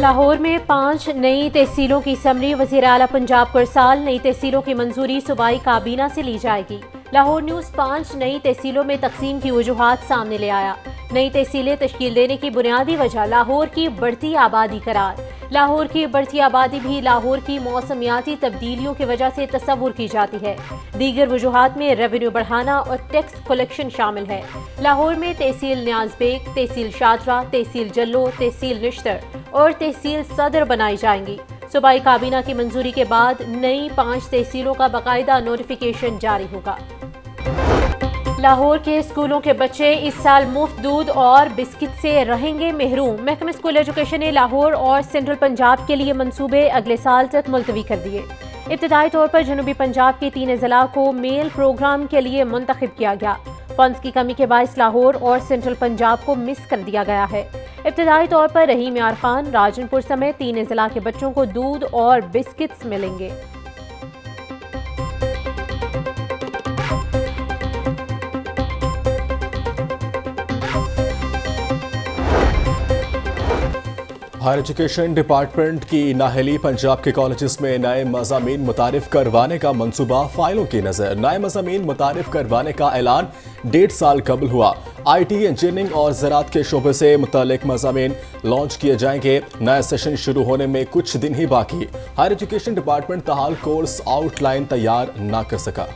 लाहौर में 5 नई तहसीलों की समरी वज़ीर आला पंजाब करसाल। नई तहसीलों की मंजूरी सूबाई काबीना से ली जाएगी। लाहौर न्यूज़ 5 नई तहसीलों में तकसीम की वजूहात सामने ले आया। नई तहसीलें तश्कील देने की बुनियादी वजह लाहौर की बढ़ती आबादी करार। लाहौर की बढ़ती आबादी भी लाहौर की मौसमियाती तब्दीलियों की वजह से तस्वुर की जाती है। दीगर वजूहात में रेवेन्यू बढ़ाना और टैक्स कलेक्शन शामिल है। लाहौर में तहसील न्याज़बेग, तहसील शादरा, तहसील जल्लो, तहसील निश्तर और तहसील सदर बनाई जाएंगी। सूबाई काबीना की मंजूरी के बाद नई 5 तहसीलों का बाकायदा नोटिफिकेशन जारी होगा। लाहौर के स्कूलों के बच्चे इस साल मुफ्त दूध और बिस्किट से रहेंगे महरूम। महकमा स्कूल एजुकेशन ने लाहौर और सेंट्रल पंजाब के लिए मंसूबे अगले साल तक मुलतवी कर दिए। इब्तदाई तौर पर जनूबी पंजाब के 3 अजला को मेल प्रोग्राम के लिए मुंतखब किया गया। फंड्स की कमी के बायस लाहौर और सेंट्रल पंजाब को मिस कर दिया गया है। इब्तदाई तौर पर रहीम यार खान, राजनपुर समेत 3 अजला के बच्चों को दूध और बिस्किट्स मिलेंगे। हायर एजुकेशन डिपार्टमेंट की नाहली पंजाब के कॉलेजेस में नए मज़ामीन मुतारिफ करवाने का मंसूबा फाइलों की नज़र। नए मज़ामीन मुतारिफ करवाने का ऐलान 1.5 साल कबल हुआ। IT, इंजीनियरिंग और ज़राअत के शोबे से मुतालिक मज़ामीन लॉन्च किए जाएंगे। नया सेशन शुरू होने में कुछ दिन ही बाकी। हायर एजुकेशन डिपार्टमेंट ताहाल कोर्स आउटलाइन तैयार ना कर सका।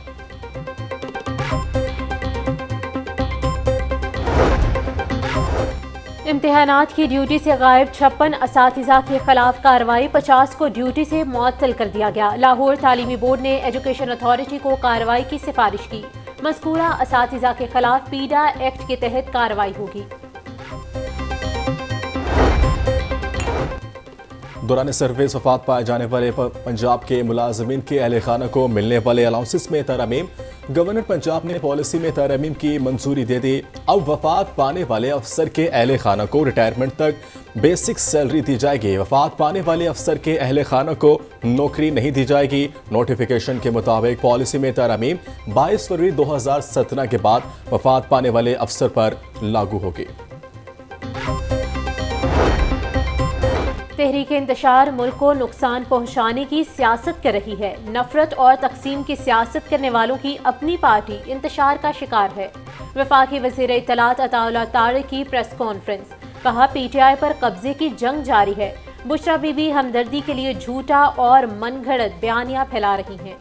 इम्तिहानात की ड्यूटी से गायब 56 असातिज़ा के खिलाफ कार्रवाई। 50 को ड्यूटी से मुअत्तल कर दिया गया। लाहौर तालीमी बोर्ड ने एजुकेशन अथॉरिटी को कार्रवाई की सिफारिश की। मज़कूरा असातिज़ा के खिलाफ पीडा एक्ट के तहत कार्रवाई होगी। दौरान सर्विस वफात पाए जाने वाले पंजाब के मुलाजमीन के अहल खाना को मिलने वाले अलाउंसेस में तरमीम। गवर्नर पंजाब ने पॉलिसी में तरमीम की मंजूरी दे दी। अब वफात पाने वाले अफसर के अहल खाना को रिटायरमेंट तक बेसिक सैलरी दी जाएगी। वफात पाने वाले अफसर के अहल खाना को नौकरी नहीं दी जाएगी। नोटिफिकेशन के मुताबिक पॉलिसी में तरमीम 22 फरवरी 2017 के बाद वफात पाने वाले अफसर पर लागू होगी। तहरीक इंतशार मुल्क को नुकसान पहुंचाने की सियासत कर रही है। नफरत और तकसीम की सियासत करने वालों की अपनी पार्टी इंतशार का शिकार है। वफाकी वज़ीर इत्तलात अताउल्लाह तारिक की प्रेस कॉन्फ्रेंस। कहा, PTI पर कब्जे की जंग जारी है। बुशरा बीबी हमदर्दी के लिए झूठा और मनगढ़ंत बयानियां फैला रही हैं।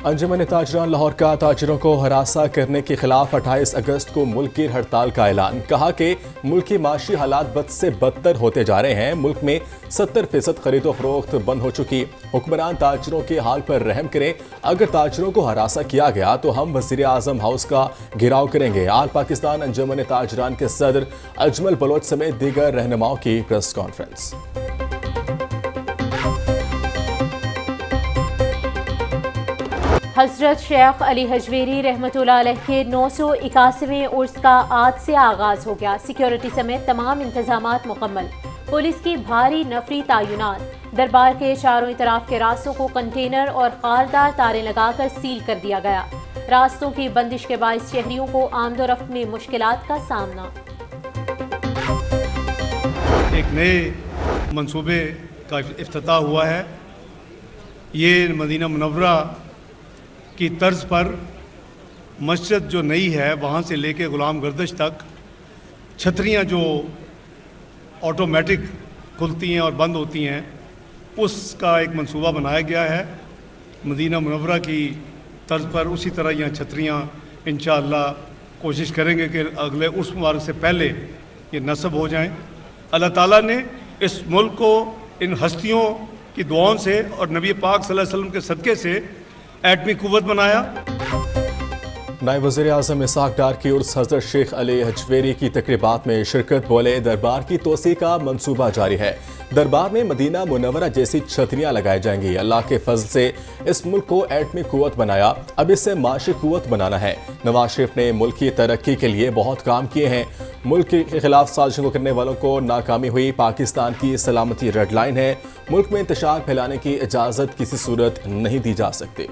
अंजुमन ताजरान लाहौर का ताजरों को हरासा करने के खिलाफ 28 अगस्त को मुल्क की हड़ताल का ऐलान। कहा कि मुल्क की माशी हालात बद से बदतर होते जा रहे हैं। मुल्क में 70% खरीदो फरोख्त बंद हो चुकी। हुक्मरान ताजरों के हाल पर रहम करें। अगर ताजरों को हरासा किया गया तो हम वज़ीर आज़म हाउस का घेराव करेंगे। आल पाकिस्तान अंजुमन ताजरान के सदर अजमल बलोच समेत दीगर रहनुमाओं की प्रेस कॉन्फ्रेंस। हजरत शेख अली हजवेरी रहमतुल्लाह अलैह के 981वें उर्स का आज से आगाज हो गया। सिक्योरिटी समेत तमाम इंतजामात मुकम्मल। पुलिस की भारी नफरी तायुनात। दरबार के चारों तरफ के रास्तों को कंटेनर और खारदार तारें लगाकर सील कर दिया गया। रास्तों की बंदिश के बायस शहरियों को आमदोरफ्त में मुश्किलात का सामना। एक नए मंसूबे का इफ्तिताह हुआ है। ये मदीना मुनव्वरा की तर्ज पर मस्जिद जो नई है वहाँ से लेके गुलाम गर्दश तक छतरियाँ जो ऑटोमेटिक खुलती हैं और बंद होती हैं, उसका एक मंसूबा बनाया गया है। मदीना मुनव्वरा की तर्ज पर उसी तरह यहाँ छतरियाँ इंशाअल्लाह कोशिश करेंगे कि अगले उर्स मुबारक से पहले ये नस्ब हो जाएं। अल्लाह ताला ने इस मुल्क को इन हस्तियों की दुआओं से और नबी पाक सल्लल्लाहु अलैहि वसल्लम के सदक़े से एटमी कुव्वत बनाया। नायब वज़ीर आज़म इसहाक डार की उर्स हज़रत शेख अली हजवेरी की तकरीबात में शिरकत। बोले, दरबार की तोसी का मंसूबा जारी है। दरबार में मदीना मुनव्वरा जैसी छतरियाँ लगाई जाएंगी। अल्लाह के फजल से इस मुल्क को एटमी कुव्वत बनाया, अब इससे माशी कुव्वत बनाना है। नवाज शरीफ ने मुल्क की तरक्की के लिए बहुत काम किए हैं। मुल्क के खिलाफ साजिशों करने वालों को नाकामी हुई। पाकिस्तान की सलामती रेड लाइन है। मुल्क में इंतशार फैलाने की इजाज़त किसी सूरत नहीं दी जा सकती।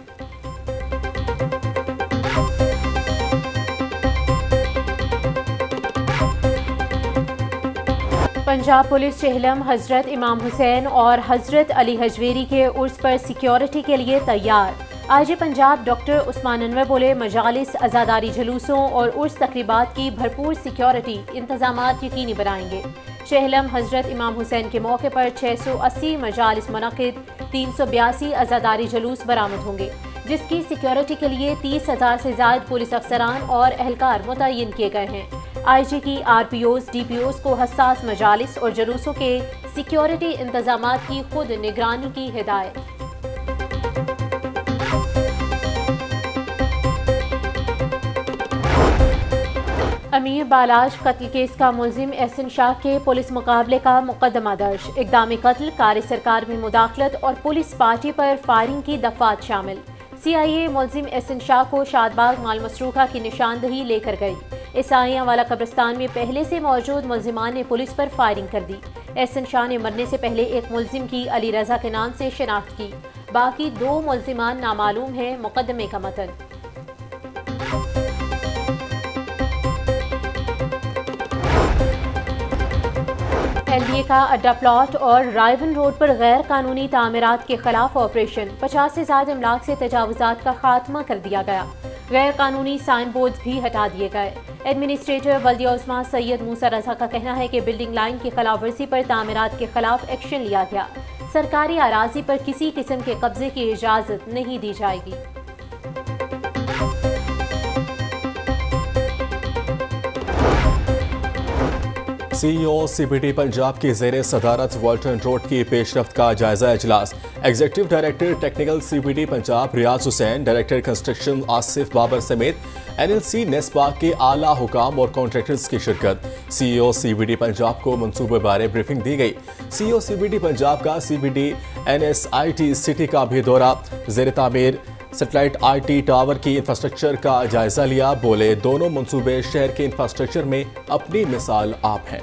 पंजाब पुलिस चेहलम हजरत इमाम हुसैन और हजरत अली हजवेरी के उर्स पर सिक्योरिटी के लिए तैयार। आईजी पंजाब डॉक्टर उस्मान अनवर बोले, मजालिस, अज़ादारी जुलूसों और उर्स तकरीबात की भरपूर सिक्योरिटी इंतजामात यकीनी बनाएंगे। चेहलम हजरत इमाम हुसैन के मौके पर 680 मजालिस मुनक़िद, 382 अज़ादारी जुलूस बरामद होंगे, जिसकी सिक्योरिटी के लिए 30,000 से ज़ायद पुलिस अफसरान और एहलकार मुतय्यन किए गए हैं। आईजी की आरपीओज, डीपीओज को हसास मजालिस और जुलूसों के सिक्योरिटी इंतजामात की खुद निगरानी की हिदायत। अमीर बालाज कत्ल केस का मुलजिम एहसन शाह के पुलिस मुकाबले का मुकदमा दर्ज। इक़दाम कत्ल, कार सरकार में मुदाखलत और पुलिस पार्टी पर फायरिंग की दफात शामिल। CIA मुलजिम एहसन शाह को शादबाग माल मसरूखा की निशानदही लेकर गई। ईसाइयां वाला कब्रिस्तान में पहले से मौजूद मुलजिमान ने पुलिस पर फायरिंग कर दी। एहसन शाह ने मरने से पहले एक मुलजिम की अली रजा के नाम से शिनाख्त की। बाकी 2 मुलजिमान नामालूम हैं। मुकदमे का मतन। LDA का अड्डा प्लॉट और रायवन रोड पर गैर कानूनी तामीरात के खिलाफ ऑपरेशन। 50 से ज्यादा इमलाक से तजावुजात का खात्मा कर दिया गया। गैर कानूनी साइन बोर्ड भी हटा दिए गए। एडमिनिस्ट्रेटर बल्दिया उस्मा सैयद मूसा रजा का कहना है कि बिल्डिंग लाइन की खिलाफ वर्जी पर तामीरात के खिलाफ एक्शन लिया गया। सरकारी अराजी पर किसी किस्म के कब्जे की इजाजत नहीं दी जाएगी। CEO CBD पंजाब की ज़ेरे सदारत वाल्टन रोड की पेशरफ्त का जायजा इजलास। Executive director technical CBD Punjab Riaz Hussain, director construction Asif Babar समेत NLC नेस्पा के आला हुकाम और कॉन्ट्रैक्टर्स की शिरकत। CEO CBD पंजाब को मंसूबे बारे ब्रीफिंग दी गई। CEO CBD पंजाब का CBD NSIT सिटी का भी दौरा। ज़ेरे तामीर सैटेलाइट IT टावर की इंफ्रास्ट्रक्चर का जायजा लिया। बोले, दोनों मंसूबे शहर के इंफ्रास्ट्रक्चर में अपनी मिसाल आप हैं।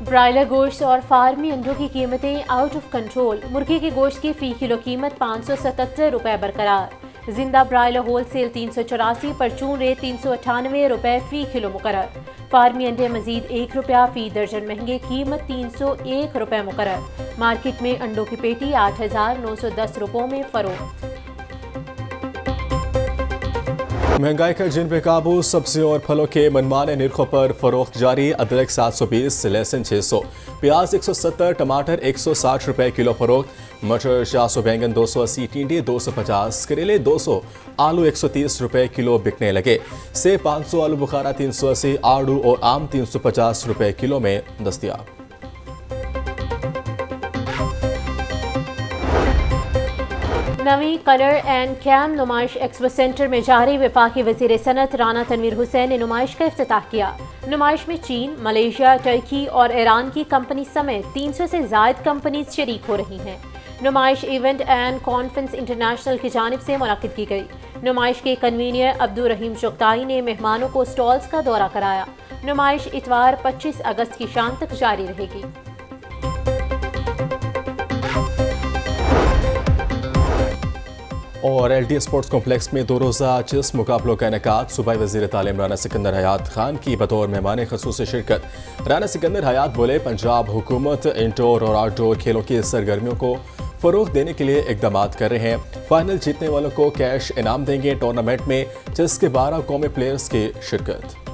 ब्रायलर गोश्त और फार्मी अंडों की कीमतें आउट ऑफ कंट्रोल। मुर्गी के गोश्त की फ़ी किलो कीमत 577 रुपये बरकरार। जिंदा ब्रायलर होलसेल 384, परचून रेट 398 रुपये फ़ी किलो मुकर्रर। फार्मी अंडे मजीद 1 रुपया फ़ी दर्जन महंगे, कीमत 301 रुपये मुकर्रर। मार्केट में अंडों की पेटी 8,910 रुपयों में फरोख्त। महंगाई का जिन पे काबू। सब्जियों और फलों के मनमाने निर्खों पर फरोख्त जारी। अदरक 720, लहसुन 600, प्याज 170, टमाटर 160 रुपए किलो फरोख्त। मटर 400, बैंगन 280, टिंडे 250, करेले 200, आलू 130 रुपए किलो बिकने लगे। सेब 500, आलू बुखारा 380, आड़ू और आम 350 रुपए किलो में दस्तयाब। नवी कलर एंड कैम नुमाइश एक्सपो सेंटर में जारी। वफाकी वज़ीर सनत राना तनवीर हुसैन ने नुमाइश का इफ्तिताह किया। नुमाइश में चीन, मलेशिया, टर्की और ईरान की कंपनी समेत 300 से ज़ायद कंपनीज शरीक हो रही हैं। नुमाइश इवेंट एंड कॉन्फ्रेंस इंटरनेशनल की जानिब से मुनक़्क़िद की गई। नुमाइश के कन्वीनर अब्दुल रहीम चुगताई ने मेहमानों को स्टॉल्स का दौरा कराया। नुमाइश इतवार 25 अगस्त की शाम तक जारी रहेगी। और LD स्पोर्ट्स कॉम्प्लेक्स में 2 रोज़ा चेस मुकाबलों का इनेकाद। सूबाई वज़ीर तालीम राना सिकंदर हयात खान की बतौर मेहमान ख़ुसूस शिरकत। राना सिकंदर हयात बोले, पंजाब हुकूमत इंडोर और आउटडोर खेलों की सरगर्मियों को फ़रोग़ देने के लिए इक़दाम कर रहे हैं। फाइनल जीतने वालों को कैश इनाम देंगे। टूर्नामेंट में चेस के 12 कौमी प्लेयर्स की शिरकत।